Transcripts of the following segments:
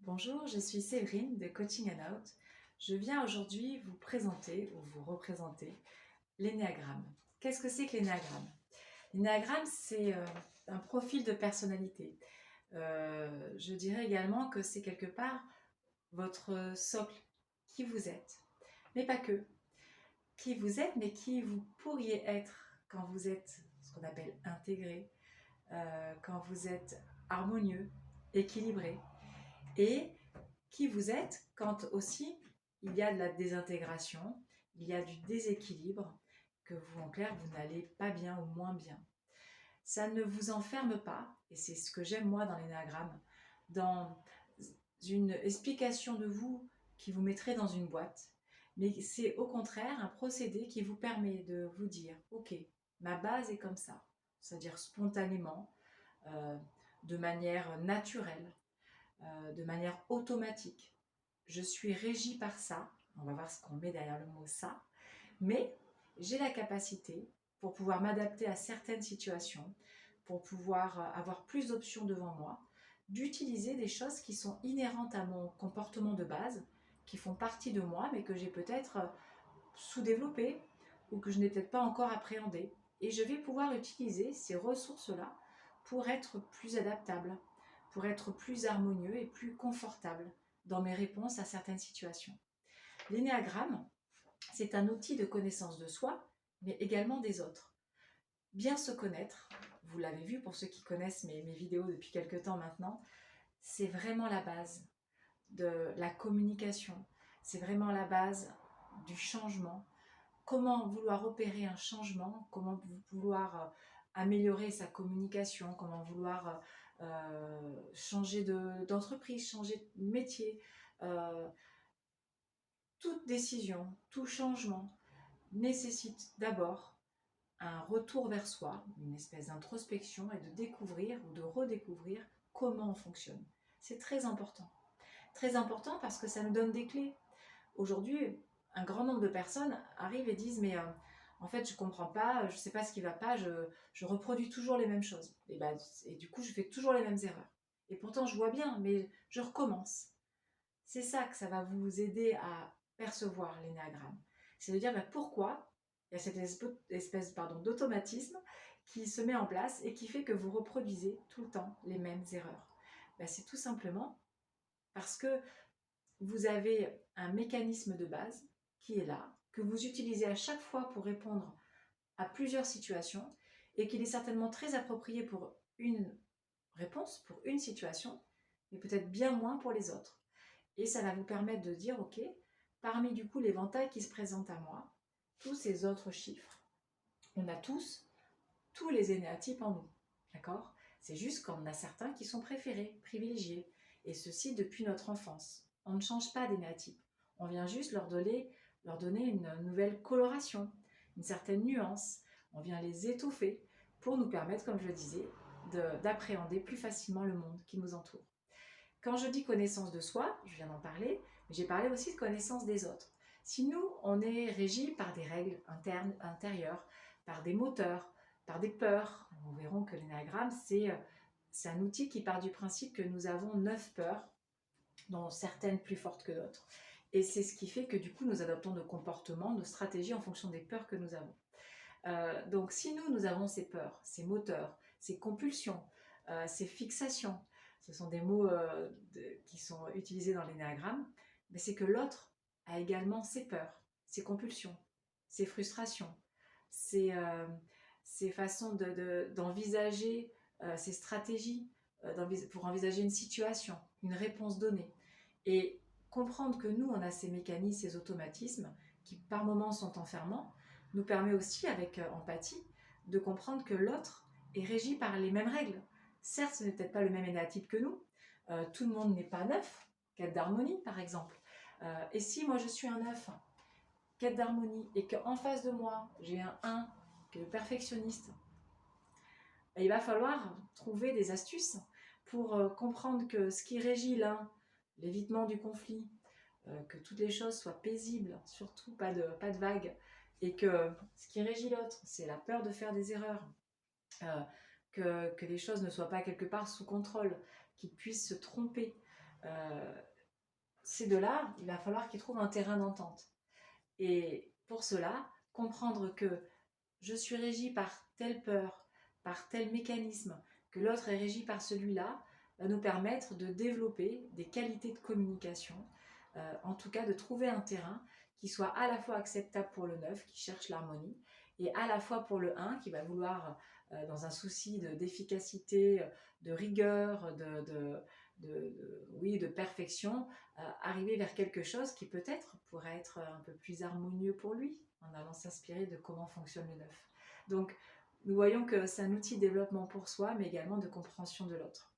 Bonjour, je suis Séverine de Coaching and Out. Je viens aujourd'hui vous présenter ou vous représenter l'énéagramme. Qu'est-ce que c'est que l'énéagramme? L'énéagramme, c'est un profil de personnalité. Je dirais également que c'est quelque part votre socle, qui vous êtes. Mais pas que. Qui vous êtes, mais qui vous pourriez être quand vous êtes ce qu'on appelle intégré, quand vous êtes harmonieux, équilibré. Et qui vous êtes quand aussi il y a de la désintégration, il y a du déséquilibre, que vous, en clair, vous n'allez pas bien ou moins bien. Ça ne vous enferme pas, et c'est ce que j'aime moi dans l'énéagramme, dans une explication de vous qui vous mettrait dans une boîte, mais c'est au contraire un procédé qui vous permet de vous dire, ok, ma base est comme ça, c'est-à-dire spontanément, euh, de manière naturelle, de manière automatique. Je suis régie par ça. On va voir ce qu'on met derrière le mot ça. Mais j'ai la capacité, pour pouvoir m'adapter à certaines situations, pour pouvoir avoir plus d'options devant moi, d'utiliser des choses qui sont inhérentes à mon comportement de base, qui font partie de moi, mais que j'ai peut-être sous-développé ou que je n'ai peut-être pas encore appréhendé. Et je vais pouvoir utiliser ces ressources-là pour être plus adaptable, pour être plus harmonieux et plus confortable dans mes réponses à certaines situations. L'énéagramme, c'est un outil de connaissance de soi, mais également des autres. Bien se connaître, vous l'avez vu pour ceux qui connaissent mes vidéos depuis quelques temps maintenant, c'est vraiment la base de la communication, c'est vraiment la base du changement. Comment vouloir opérer un changement, comment vouloir améliorer sa communication, comment vouloir changer d'entreprise, changer de métier. Euh, Toute décision, tout changement nécessite d'abord un retour vers soi, une espèce d'introspection et de découvrir ou de redécouvrir comment on fonctionne. C'est très important. Très important parce que ça nous donne des clés. Aujourd'hui, un grand nombre de personnes arrivent et disent mais en fait je comprends pas, je sais pas ce qui va pas, je reproduis toujours les mêmes choses. Et du coup je fais toujours les mêmes erreurs. Et pourtant je vois bien, mais je recommence. C'est ça que ça va vous aider à percevoir l'énéagramme. C'est de dire pourquoi il y a cette espèce d'automatisme qui se met en place et qui fait que vous reproduisez tout le temps les mêmes erreurs. C'est tout simplement parce que vous avez un mécanisme de base qui est là, que vous utilisez à chaque fois pour répondre à plusieurs situations et qu'il est certainement très approprié pour une réponse, pour une situation, mais peut-être bien moins pour les autres. Et ça va vous permettre de dire, ok, parmi du coup l'éventail qui se présente à moi, tous ces autres chiffres, on a tous les énéatypes en nous, d'accord? C'est juste qu'on a certains qui sont préférés, privilégiés, et ceci depuis notre enfance. On ne change pas d'énéatype, on vient juste leur donner une nouvelle coloration, une certaine nuance, on vient les étoffer pour nous permettre, comme je le disais, d'appréhender plus facilement le monde qui nous entoure. Quand je dis connaissance de soi, je viens d'en parler, mais j'ai parlé aussi de connaissance des autres. Si nous, on est régi par des règles internes, intérieures, par des moteurs, par des peurs, nous verrons que l'énéagramme, c'est un outil qui part du principe que nous avons 9 peurs, dont certaines plus fortes que d'autres. Et c'est ce qui fait que du coup, nous adoptons nos comportements, nos stratégies en fonction des peurs que nous avons. Donc si nous avons ces peurs, ces moteurs, ces compulsions, ces fixations, ce sont des mots qui sont utilisés dans l'énéagramme, mais c'est que l'autre a également ses peurs, ses compulsions, ses frustrations, ses façons d'envisager ses stratégies pour envisager une situation, une réponse donnée. Et comprendre que nous, on a ces mécanismes, ces automatismes qui par moments sont enfermants, nous permet aussi, avec empathie, de comprendre que l'autre est régi par les mêmes règles. Certes, ce n'est peut-être pas le même énéatype que nous. Tout le monde n'est pas neuf. Quête d'harmonie, par exemple. Et si moi je suis un 9, quête d'harmonie, et qu'en face de moi, j'ai un 1 qui est le perfectionniste, il va falloir trouver des astuces pour comprendre que ce qui régit l'un, l'évitement du conflit, que toutes les choses soient paisibles, surtout pas de vagues, et que ce qui régit l'autre, c'est la peur de faire des erreurs, que les choses ne soient pas quelque part sous contrôle, qu'ils puissent se tromper, ces deux-là, il va falloir qu'ils trouvent un terrain d'entente. Et pour cela, comprendre que je suis régie par telle peur, par tel mécanisme, que l'autre est régi par celui-là, va nous permettre de développer des qualités de communication, en tout cas de trouver un terrain qui soit à la fois acceptable pour le neuf, qui cherche l'harmonie, et à la fois pour le 1, qui va vouloir, dans un souci d'efficacité, de rigueur, oui, de perfection, arriver vers quelque chose qui peut-être pourrait être un peu plus harmonieux pour lui, en allant s'inspirer de comment fonctionne le neuf. Donc, nous voyons que c'est un outil de développement pour soi, mais également de compréhension de l'autre.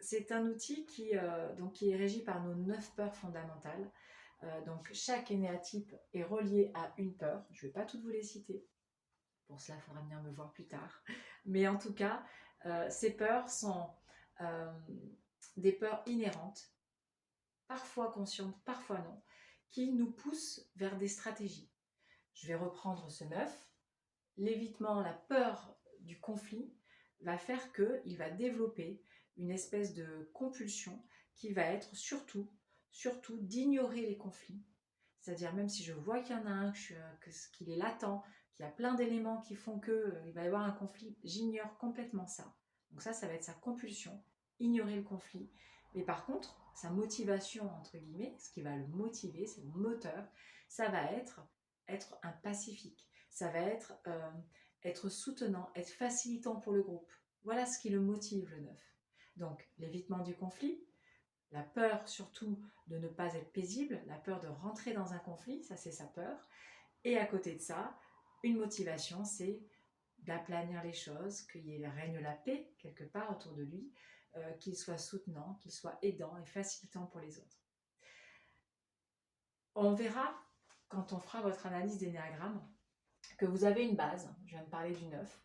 C'est un outil qui est régi par nos 9 peurs fondamentales. Donc, chaque énéatype est relié à une peur. Je ne vais pas toutes vous les citer. Pour cela, il faudra venir me voir plus tard. Mais en tout cas, ces peurs sont des peurs inhérentes, parfois conscientes, parfois non, qui nous poussent vers des stratégies. Je vais reprendre ce 9. L'évitement, la peur du conflit va faire qu'il va développer une espèce de compulsion qui va être surtout d'ignorer les conflits. C'est-à-dire même si je vois qu'il y en a un, qu'il est latent, qu'il y a plein d'éléments qui font qu'il va y avoir un conflit, j'ignore complètement ça. Donc ça va être sa compulsion, ignorer le conflit. Mais par contre, sa motivation, entre guillemets, ce qui va le motiver, c'est le moteur, ça va être un pacifique. Ça va être soutenant, être facilitant pour le groupe. Voilà ce qui le motive, le 9. Donc, l'évitement du conflit, la peur surtout de ne pas être paisible, la peur de rentrer dans un conflit, ça c'est sa peur. Et à côté de ça, une motivation, c'est d'aplanir les choses, qu'il règne la paix quelque part autour de lui, qu'il soit soutenant, qu'il soit aidant et facilitant pour les autres. On verra, quand on fera votre analyse d'énéagramme, que vous avez une base, je viens de parler du 9,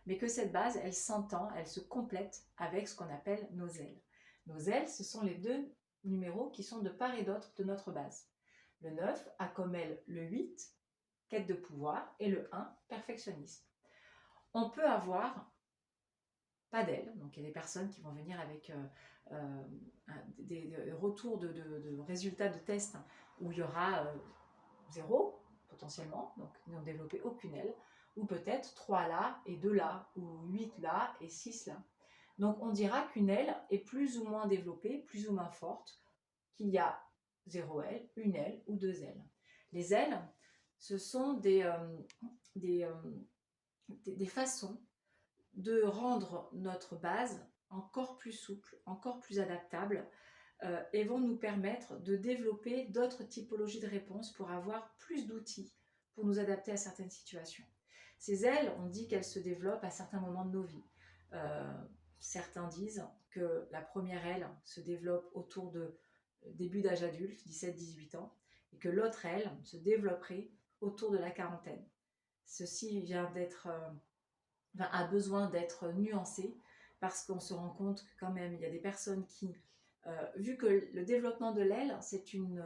mais que cette base, elle s'entend, elle se complète avec ce qu'on appelle nos ailes. Nos ailes, ce sont les deux numéros qui sont de part et d'autre de notre base. Le 9 a comme aile le 8, quête de pouvoir, et le 1, perfectionnisme. On peut avoir pas d'aile, donc il y a des personnes qui vont venir avec des retours de résultats de tests où il y aura 0 potentiellement, donc ils n'ont développé aucune aile, ou peut-être 3 là et 2 là, ou 8 là et 6 là. Donc on dira qu'une aile est plus ou moins développée, plus ou moins forte, qu'il y a 0 aile, une aile ou 2 ailes. Les ailes, ce sont des façons de rendre notre base encore plus souple, encore plus adaptable, et vont nous permettre de développer d'autres typologies de réponses pour avoir plus d'outils pour nous adapter à certaines situations. Ces ailes, on dit qu'elles se développent à certains moments de nos vies. Certains disent que la première aile se développe autour de début d'âge adulte, 17-18 ans, et que l'autre aile se développerait autour de la quarantaine. Ceci vient a besoin d'être nuancé parce qu'on se rend compte que quand même il y a des personnes qui, vu que le développement de l'aile, c'est une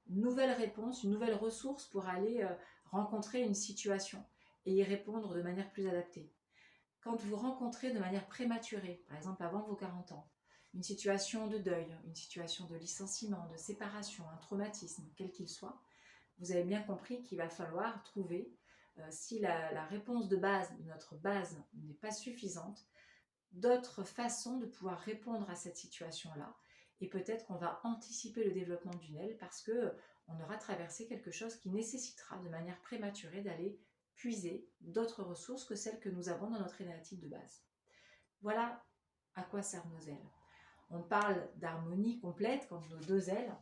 nouvelle réponse, une nouvelle ressource pour aller rencontrer une situation et y répondre de manière plus adaptée. Quand vous rencontrez de manière prématurée, par exemple avant vos 40 ans, une situation de deuil, une situation de licenciement, de séparation, un traumatisme, quel qu'il soit, vous avez bien compris qu'il va falloir trouver, si la réponse de base, notre base, n'est pas suffisante, d'autres façons de pouvoir répondre à cette situation-là. Et peut-être qu'on va anticiper le développement d'une aile parce qu'on aura traversé quelque chose qui nécessitera de manière prématurée d'aller puiser d'autres ressources que celles que nous avons dans notre énergie de base. Voilà à quoi servent nos ailes. On parle d'harmonie complète quand nos deux ailes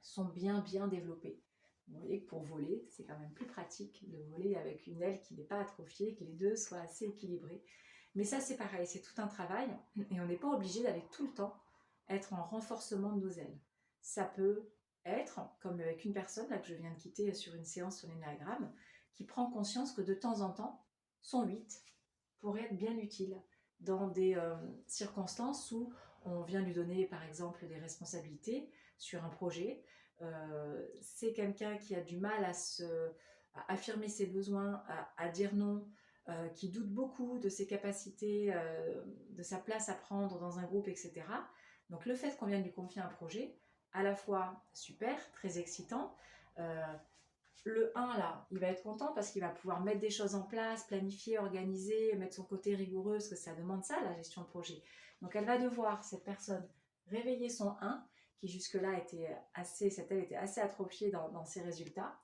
sont bien développées. Vous voyez que pour voler, c'est quand même plus pratique de voler avec une aile qui n'est pas atrophiée, que les deux soient assez équilibrés. Mais ça, c'est pareil, c'est tout un travail et on n'est pas obligé d'aller tout le temps être en renforcement de nos ailes. Ça peut être, comme avec une personne là, que je viens de quitter sur une séance sur l'énéagramme, qui prend conscience que de temps en temps, son 8 pourrait être bien utile dans des circonstances où on vient lui donner par exemple des responsabilités sur un projet. C'est quelqu'un qui a du mal à affirmer ses besoins, à dire non, qui doute beaucoup de ses capacités, de sa place à prendre dans un groupe, etc. Donc le fait qu'on vienne lui confier un projet, à la fois super, très excitant, le 1 là, il va être content parce qu'il va pouvoir mettre des choses en place, planifier, organiser, mettre son côté rigoureux, parce que ça demande ça, la gestion de projet. Donc elle va devoir, cette personne, réveiller son 1, qui jusque-là était assez, cette elle était assez atrophiée dans ses résultats,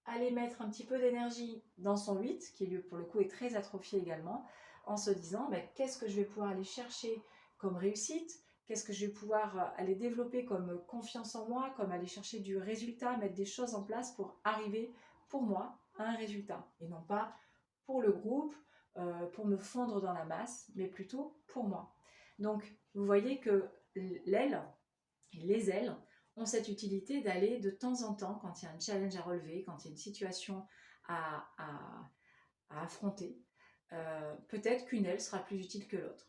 aller mettre un petit peu d'énergie dans son 8, qui lui, pour le coup est très atrophié également, en se disant ben, qu'est-ce que je vais pouvoir aller chercher comme réussite, qu'est-ce que je vais pouvoir aller développer comme confiance en moi, comme aller chercher du résultat, mettre des choses en place pour arriver pour moi à un résultat, et non pas pour le groupe, pour me fondre dans la masse, mais plutôt pour moi. Donc vous voyez que l'aile, et les ailes ont cette utilité d'aller de temps en temps, quand il y a un challenge à relever, quand il y a une situation à, à, à affronter, peut-être qu'une aile sera plus utile que l'autre.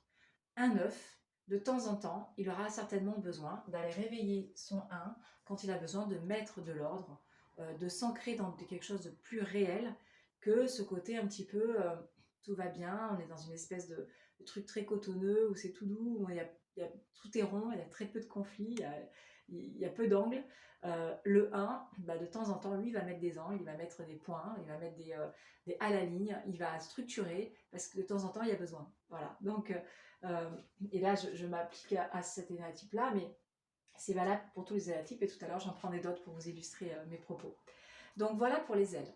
Un œuf, de temps en temps, il aura certainement besoin d'aller réveiller son 1 quand il a besoin de mettre de l'ordre, de s'ancrer dans quelque chose de plus réel que ce côté un petit peu tout va bien, on est dans une espèce de truc très cotonneux où c'est tout doux, où tout est rond, il y a très peu de conflits, il y a peu d'angles. Le 1, bah, de temps en temps, lui, il va mettre des angles, il va mettre des points, il va mettre des à la ligne, il va structurer parce que de temps en temps, il y a besoin. Voilà. Donc, et là, je m'applique à cet énéatype-là, mais c'est valable pour tous les énéatypes et tout à l'heure, j'en prendrai d'autres pour vous illustrer mes propos. Donc, voilà pour les ailes.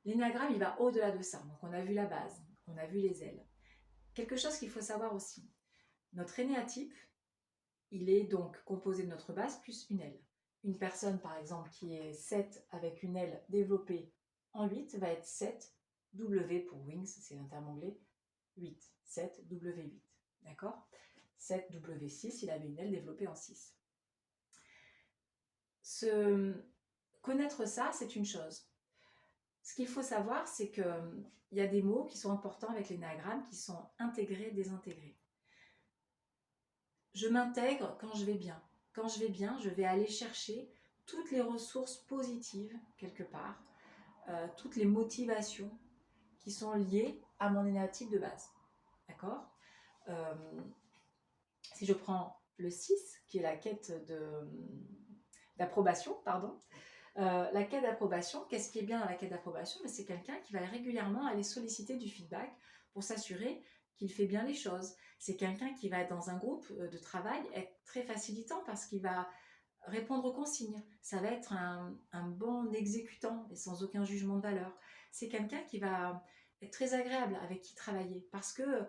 L'énéagramme, il va au-delà de ça. Donc, on a vu la base, on a vu les ailes. Quelque chose qu'il faut savoir aussi, notre énéatype, il est donc composé de notre base plus une aile. Une personne, par exemple, qui est 7 avec une aile développée en 8 va être 7 W pour wings, c'est un terme anglais, 8, 7 W8. D'accord? 7 W6, il avait une aile développée en 6. Connaître ça, c'est une chose. Ce qu'il faut savoir, c'est qu'il y a des mots qui sont importants avec l'énéagramme, qui sont intégrés, désintégrés. Je m'intègre quand je vais bien. Quand je vais bien, je vais aller chercher toutes les ressources positives, quelque part, toutes les motivations qui sont liées à mon énéatype de base. D'accord? Si je prends le 6, qui est la quête d'approbation, pardon, la quête d'approbation, qu'est-ce qui est bien dans la quête d'approbation? C'est quelqu'un qui va régulièrement aller solliciter du feedback pour s'assurer qu'il fait bien les choses. C'est quelqu'un qui va être dans un groupe de travail, être très facilitant parce qu'il va répondre aux consignes. Ça va être un bon exécutant et sans aucun jugement de valeur. C'est quelqu'un qui va être très agréable avec qui travailler parce que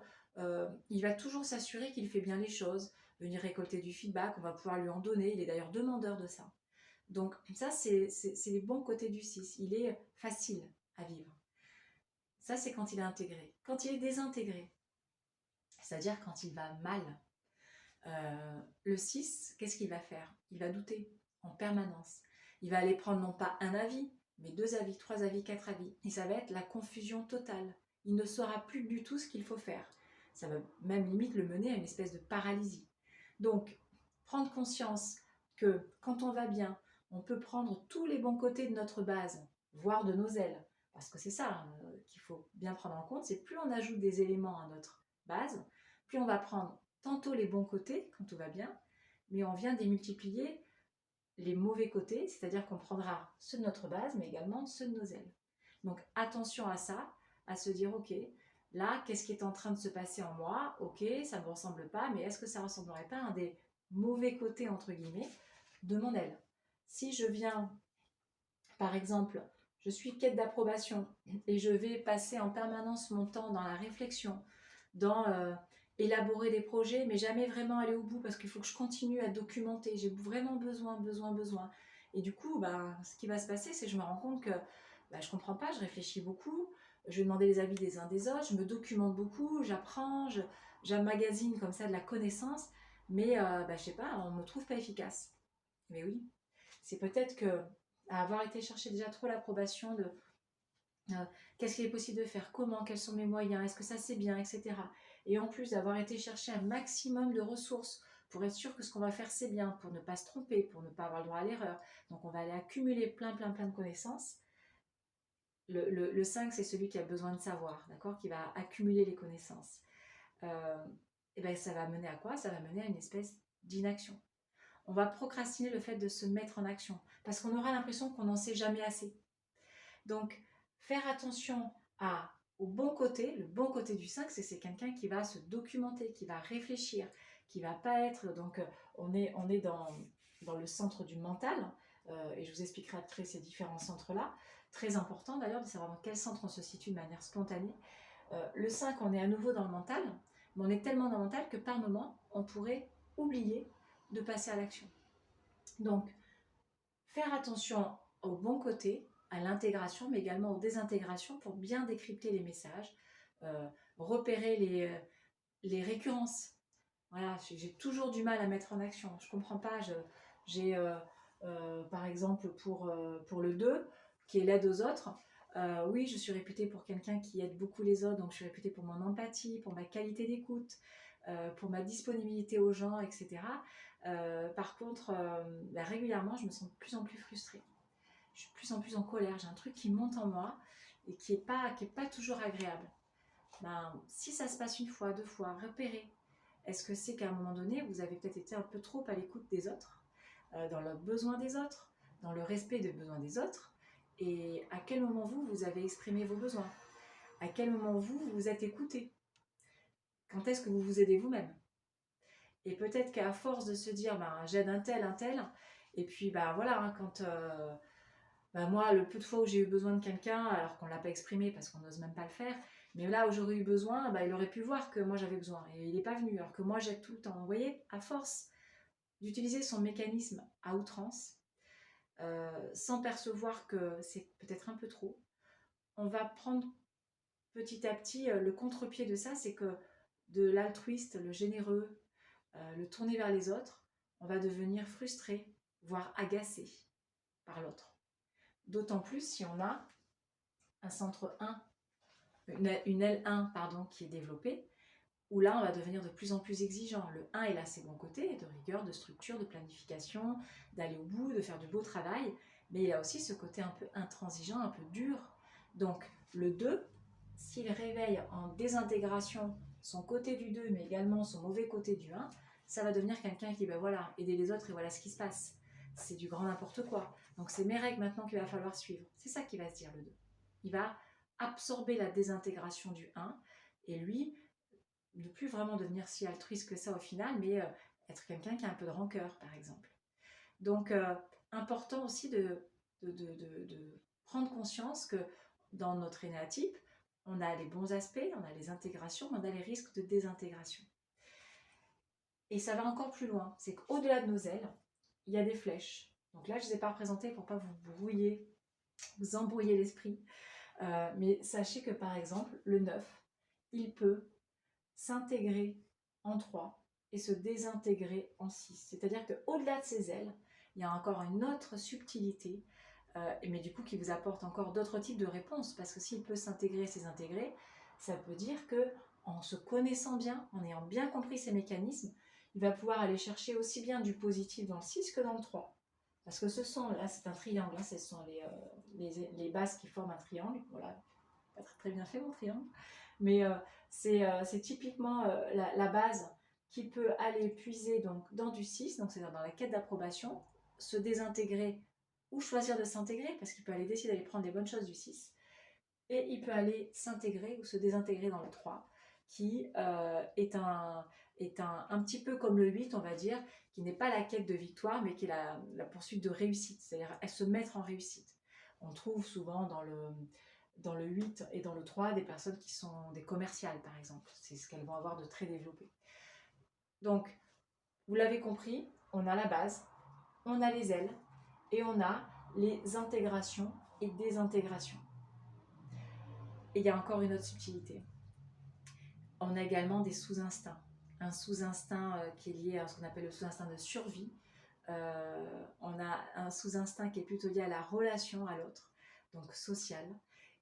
il va toujours s'assurer qu'il fait bien les choses, venir récolter du feedback, on va pouvoir lui en donner, il est d'ailleurs demandeur de ça. Donc ça, c'est les bons côtés du 6. Il est facile à vivre. Ça, c'est quand il est intégré. Quand il est désintégré, c'est-à-dire quand il va mal, le 6, qu'est-ce qu'il va faire? Il va douter en permanence. Il va aller prendre non pas un avis, mais 2 avis, 3 avis, 4 avis. Et ça va être la confusion totale. Il ne saura plus du tout ce qu'il faut faire. Ça va même limite le mener à une espèce de paralysie. Donc, prendre conscience que quand on va bien, on peut prendre tous les bons côtés de notre base, voire de nos ailes. Parce que c'est ça qu'il faut bien prendre en compte, c'est plus on ajoute des éléments à notre base, plus on va prendre tantôt les bons côtés quand tout va bien, mais on vient démultiplier les mauvais côtés, c'est-à-dire qu'on prendra ceux de notre base, mais également ceux de nos ailes. Donc attention à ça, à se dire, ok, là, qu'est-ce qui est en train de se passer en moi? Ok, ça ne me ressemble pas, mais est-ce que ça ne ressemblerait pas à un des mauvais côtés, entre guillemets, de mon aile? Si je viens, par exemple, je suis quête d'approbation et je vais passer en permanence mon temps dans la réflexion, dans élaborer des projets, mais jamais vraiment aller au bout parce qu'il faut que je continue à documenter. J'ai vraiment besoin. Et du coup, bah, ce qui va se passer, c'est que je me rends compte que bah, je ne comprends pas, je réfléchis beaucoup, je vais demander les avis des uns des autres, je me documente beaucoup, j'apprends, j'emmagasine comme ça de la connaissance, mais bah, je sais pas, on ne me trouve pas efficace. Mais oui, c'est peut-être que à avoir été chercher déjà trop l'approbation de qu'est-ce qu'il est possible de faire, comment, quels sont mes moyens, est-ce que ça c'est bien, etc. Et en plus d'avoir été chercher un maximum de ressources pour être sûr que ce qu'on va faire c'est bien, pour ne pas se tromper, pour ne pas avoir le droit à l'erreur. Donc on va aller accumuler plein de connaissances. Le 5, c'est celui qui a besoin de savoir, d'accord, qui va accumuler les connaissances. Et ben, ça va mener à quoi? Ça va mener à une espèce d'inaction. On va procrastiner le fait de se mettre en action parce qu'on aura l'impression qu'on n'en sait jamais assez. Donc, faire attention au bon côté. Le bon côté du 5, c'est quelqu'un qui va se documenter, qui va réfléchir, qui va pas être... Donc, on est dans le centre du mental, et je vous expliquerai après ces différents centres-là. Très important d'ailleurs de savoir dans quel centre on se situe de manière spontanée. Le 5, on est à nouveau dans le mental, mais on est tellement dans le mental que par moment, on pourrait oublier de passer à l'action. Donc, faire attention au bon côté, à l'intégration, mais également aux désintégrations pour bien décrypter les messages, repérer les récurrences. Voilà, j'ai toujours du mal à mettre en action. Je ne comprends pas. J'ai, par exemple, pour le 2, qui est l'aide aux autres, oui, je suis réputée pour quelqu'un qui aide beaucoup les autres, donc je suis réputée pour mon empathie, pour ma qualité d'écoute, pour ma disponibilité aux gens, etc. Par contre, régulièrement, je me sens de plus en plus frustrée. Je suis de plus en plus en colère. J'ai un truc qui monte en moi et qui est pas toujours agréable. Si ça se passe une fois, deux fois, repérez. Est-ce que c'est qu'à un moment donné, vous avez peut-être été un peu trop à l'écoute des autres, dans le besoin des autres, dans le respect des besoins des autres, et à quel moment vous avez exprimé vos besoins? À quel moment vous vous êtes écouté? Quand est-ce que vous vous aidez vous-même? Et peut-être qu'à force de se dire, j'aide un tel, et puis voilà, hein, quand moi, le peu de fois où j'ai eu besoin de quelqu'un, alors qu'on ne l'a pas exprimé parce qu'on n'ose même pas le faire, mais là où j'aurais eu besoin, il aurait pu voir que moi j'avais besoin, et il n'est pas venu, alors que moi j'aide tout le temps. Vous voyez, à force d'utiliser son mécanisme à outrance, sans percevoir que c'est peut-être un peu trop, on va prendre petit à petit le contre-pied de ça, c'est que de l'altruiste, le généreux, le tourner vers les autres, on va devenir frustré, voire agacé par l'autre. D'autant plus si on a un centre 1, une L1 pardon, qui est développée, où là on va devenir de plus en plus exigeant. Le 1 il a ses bons côtés, de rigueur, de structure, de planification, d'aller au bout, de faire du beau travail, mais il a aussi ce côté un peu intransigeant, un peu dur. Donc le 2, s'il réveille en désintégration son côté du 2, mais également son mauvais côté du 1, ça va devenir quelqu'un qui va aider les autres et voilà ce qui se passe. C'est du grand n'importe quoi. Donc c'est mes règles maintenant qu'il va falloir suivre. C'est ça qui va se dire le 2. Il va absorber la désintégration du 1 et lui, ne plus vraiment devenir si altruiste que ça au final, mais être quelqu'un qui a un peu de rancœur, par exemple. Donc, important aussi de prendre conscience que dans notre énéatype, on a les bons aspects, on a les intégrations, mais on a les risques de désintégration. Et ça va encore plus loin, c'est qu'au-delà de nos ailes, il y a des flèches. Donc là, je ne les ai pas représentées pour ne pas vous brouiller, vous embrouiller l'esprit. Mais sachez que par exemple, le 9, il peut s'intégrer en 3 et se désintégrer en 6. C'est-à-dire qu'au-delà de ses ailes, il y a encore une autre subtilité, mais du coup qui vous apporte encore d'autres types de réponses, parce que s'il peut s'intégrer et se désintégrer, ça peut dire que en se connaissant bien, en ayant bien compris ses mécanismes, il va pouvoir aller chercher aussi bien du positif dans le 6 que dans le 3. Parce que là c'est un triangle, hein, ce sont les bases qui forment un triangle. Voilà, pas très, très bien fait mon triangle, mais c'est typiquement la base qui peut aller puiser donc, dans du 6, donc c'est-à-dire dans la quête d'approbation, se désintégrer ou choisir de s'intégrer, parce qu'il peut aller décider d'aller prendre les bonnes choses du 6, et il peut aller s'intégrer ou se désintégrer dans le 3, qui est un petit peu comme le 8, on va dire, qui n'est pas la quête de victoire, mais qui est la poursuite de réussite, c'est-à-dire se mettre en réussite. On trouve souvent dans le 8 et dans le 3 des personnes qui sont des commerciales, par exemple. C'est ce qu'elles vont avoir de très développé. Donc, vous l'avez compris, on a la base, on a les ailes et on a les intégrations et désintégrations. Et il y a encore une autre subtilité. On a également des sous-instincts. Un sous-instinct qui est lié à ce qu'on appelle le sous-instinct de survie. On a un sous-instinct qui est plutôt lié à la relation à l'autre, donc sociale.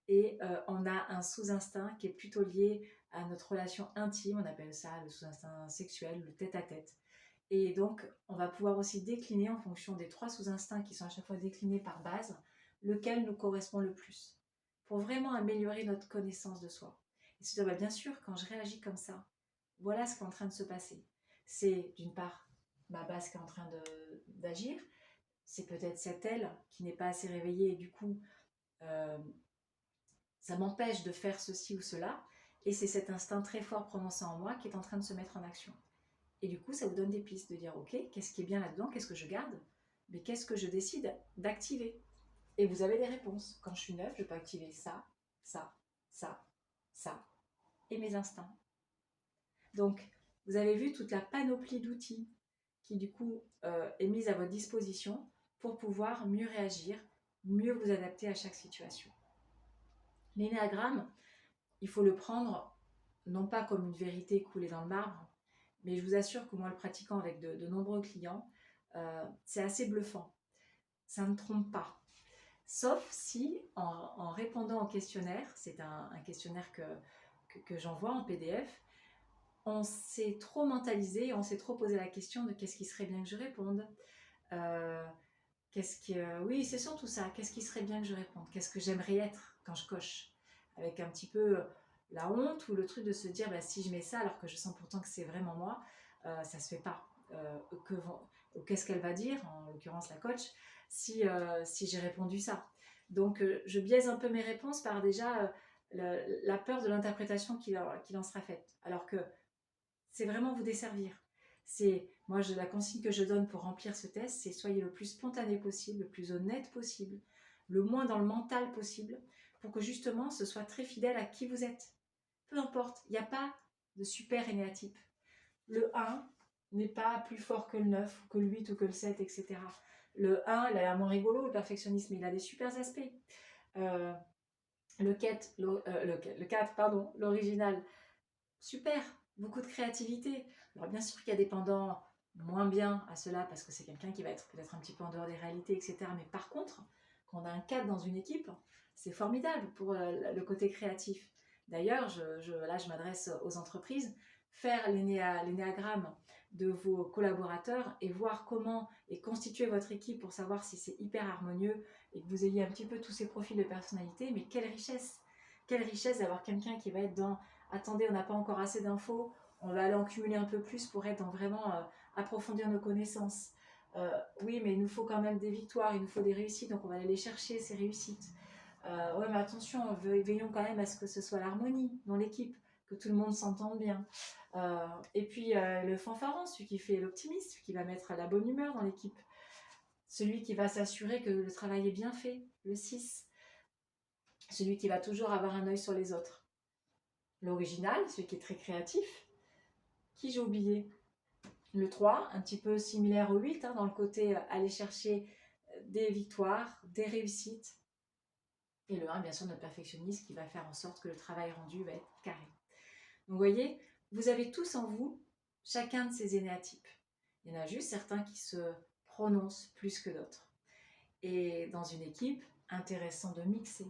Et on a un sous-instinct qui est plutôt lié à notre relation intime, on appelle ça le sous-instinct sexuel, le tête-à-tête. Et donc, on va pouvoir aussi décliner en fonction des 3 sous-instincts qui sont à chaque fois déclinés par base, lequel nous correspond le plus, pour vraiment améliorer notre connaissance de soi. Et se dire, bien sûr, quand je réagis comme ça, voilà ce qui est en train de se passer. C'est d'une part ma base qui est en train d'agir. C'est peut-être cette aile qui n'est pas assez réveillée et du coup, euh, ça m'empêche de faire ceci ou cela. Et c'est cet instinct très fort prononcé en moi qui est en train de se mettre en action. Et du coup, ça vous donne des pistes de dire, ok, qu'est-ce qui est bien là-dedans, qu'est-ce que je garde, mais qu'est-ce que je décide d'activer. Et vous avez des réponses. Quand je suis neuve, je peux activer ça, ça, ça, ça, et mes instincts. Donc, vous avez vu toute la panoplie d'outils qui, du coup, est mise à votre disposition pour pouvoir mieux réagir, mieux vous adapter à chaque situation. L'énéagramme, il faut le prendre non pas comme une vérité coulée dans le marbre, mais je vous assure que moi, le pratiquant avec de nombreux clients, c'est assez bluffant. Ça ne trompe pas. Sauf si, en répondant au questionnaire, c'est un questionnaire que j'envoie en PDF, on s'est trop mentalisé, on s'est trop posé la question de qu'est-ce qui serait bien que je réponde. Oui, c'est surtout ça. Qu'est-ce qui serait bien que je réponde? Qu'est-ce que j'aimerais être quand je coche? Avec un petit peu la honte ou le truc de se dire si je mets ça alors que je sens pourtant que c'est vraiment moi, ça se fait pas. Qu'est-ce qu'elle va dire, en l'occurrence la coach, si j'ai répondu ça? Donc je biaise un peu mes réponses par déjà la peur de l'interprétation qui en sera faite. Alors que c'est vraiment vous desservir. La consigne que je donne pour remplir ce test, c'est soyez le plus spontané possible, le plus honnête possible, le moins dans le mental possible, pour que justement ce soit très fidèle à qui vous êtes. Peu importe, il n'y a pas de super énéatype. Le 1 n'est pas plus fort que le 9, que le 8 ou que le 7, etc. Le 1, il a l'air moins rigolo, le perfectionnisme, il a des super aspects. Le 4, pardon, l'original, super, beaucoup de créativité. Alors bien sûr qu'il y a des pendants moins bien à cela parce que c'est quelqu'un qui va être peut-être un petit peu en dehors des réalités, etc. Mais par contre, quand on a un cadre dans une équipe, c'est formidable pour le côté créatif. D'ailleurs, là je m'adresse aux entreprises, faire l'énéagramme de vos collaborateurs et voir comment est constituée votre équipe pour savoir si c'est hyper harmonieux et que vous ayez un petit peu tous ces profils de personnalité, mais quelle richesse d'avoir quelqu'un qui va être dans attendez, on n'a pas encore assez d'infos, on va aller en cumuler un peu plus pour être dans vraiment approfondir nos connaissances. Oui, mais il nous faut quand même des victoires, il nous faut des réussites, donc on va aller les chercher, ces réussites. Ouais, mais attention, veillons quand même à ce que ce soit l'harmonie dans l'équipe, que tout le monde s'entende bien. Et puis le fanfaron, celui qui fait l'optimiste, celui qui va mettre la bonne humeur dans l'équipe, celui qui va s'assurer que le travail est bien fait, le 6, celui qui va toujours avoir un œil sur les autres. L'original, celui qui est très créatif, qui j'ai oublié? Le 3, un petit peu similaire au 8, dans le côté aller chercher des victoires, des réussites. Et le 1, bien sûr, notre perfectionniste qui va faire en sorte que le travail rendu va être carré. Donc vous voyez, vous avez tous en vous chacun de ces énéatypes. Il y en a juste certains qui se prononcent plus que d'autres. Et dans une équipe, intéressant de mixer.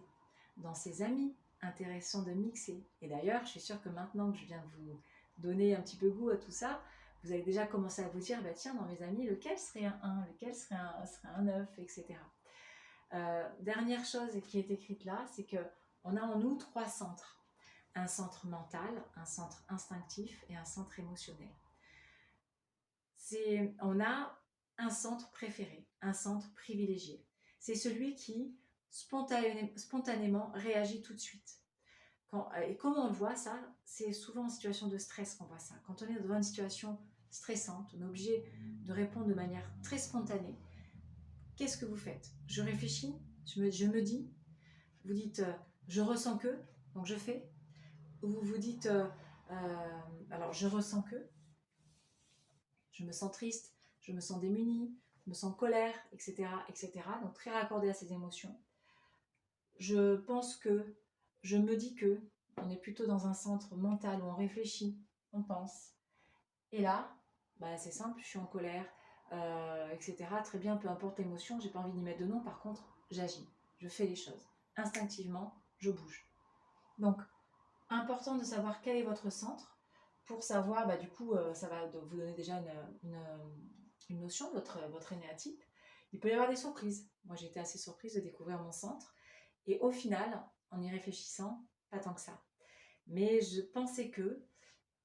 Dans ses amis, intéressant de mixer. Et d'ailleurs, je suis sûre que maintenant que je viens de vous donner un petit peu goût à tout ça, vous allez déjà commencer à vous dire, tiens, dans mes amis, lequel serait un 1, lequel serait un 9, etc. Dernière chose qui est écrite là, c'est qu'on a en nous 3 centres. Un centre mental, un centre instinctif et un centre émotionnel. On a un centre préféré, un centre privilégié. C'est celui qui spontanément réagit tout de suite. Et comment on le voit ça? C'est souvent en situation de stress qu'on voit ça. Quand on est dans une situation stressante, on est obligé de répondre de manière très spontanée. Qu'est-ce que vous faites? Je réfléchis, je me dis, vous dites je ressens que, donc je fais, ou vous vous dites alors je ressens que, je me sens triste, je me sens démunie, je me sens colère, etc., etc. Donc très raccordé à ces émotions. Je pense que, je me dis que, on est plutôt dans un centre mental où on réfléchit, on pense. Et là, c'est simple, je suis en colère, etc. Très bien, peu importe l'émotion, j'ai pas envie d'y mettre de nom. Par contre, j'agis, je fais les choses. Instinctivement, je bouge. Donc, important de savoir quel est votre centre pour savoir, du coup, ça va vous donner déjà une notion de votre énéatype. Il peut y avoir des surprises. Moi, j'ai été assez surprise de découvrir mon centre. Et au final, en y réfléchissant, pas tant que ça. Mais je pensais que,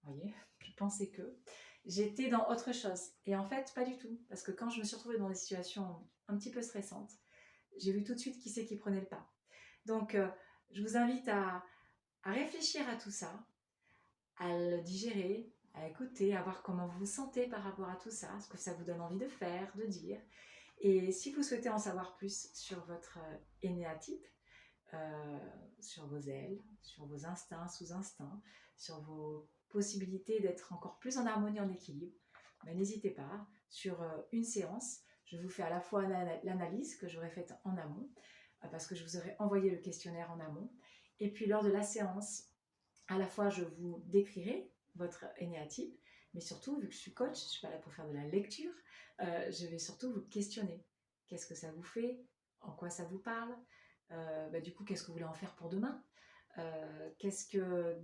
vous voyez, j'étais dans autre chose. Et en fait, pas du tout. Parce que quand je me suis retrouvée dans des situations un petit peu stressantes, j'ai vu tout de suite qui c'est qui prenait le pas. Donc, je vous invite à réfléchir à tout ça, à le digérer, à écouter, à voir comment vous vous sentez par rapport à tout ça, ce que ça vous donne envie de faire, de dire. Et si vous souhaitez en savoir plus sur votre énéatype, euh, sur vos ailes, sur vos instincts, sous-instincts, sur vos possibilités d'être encore plus en harmonie, en équilibre, ben, n'hésitez pas, sur une séance, je vous fais à la fois l'analyse que j'aurais faite en amont, parce que je vous aurais envoyé le questionnaire en amont, et puis lors de la séance, à la fois je vous décrirai votre énéatype, mais surtout, vu que je suis coach, je ne suis pas là pour faire de la lecture, je vais surtout vous questionner. Qu'est-ce que ça vous fait? En quoi ça vous parle? Du coup, qu'est-ce que vous voulez en faire pour demain? Qu'est-ce que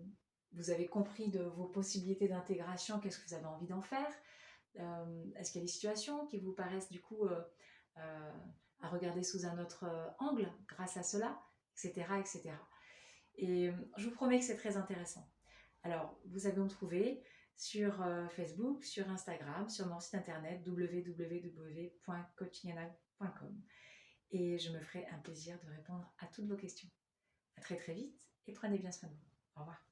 vous avez compris de vos possibilités d'intégration? Qu'est-ce que vous avez envie d'en faire? Est-ce qu'il y a des situations qui vous paraissent du coup euh, à regarder sous un autre angle grâce à cela, etc., etc. Et je vous promets que c'est très intéressant. Alors, vous savez où me trouver sur Facebook, sur Instagram, sur mon site internet www.coachinganal.com. Et je me ferai un plaisir de répondre à toutes vos questions. À très très vite et prenez bien soin de vous. Au revoir.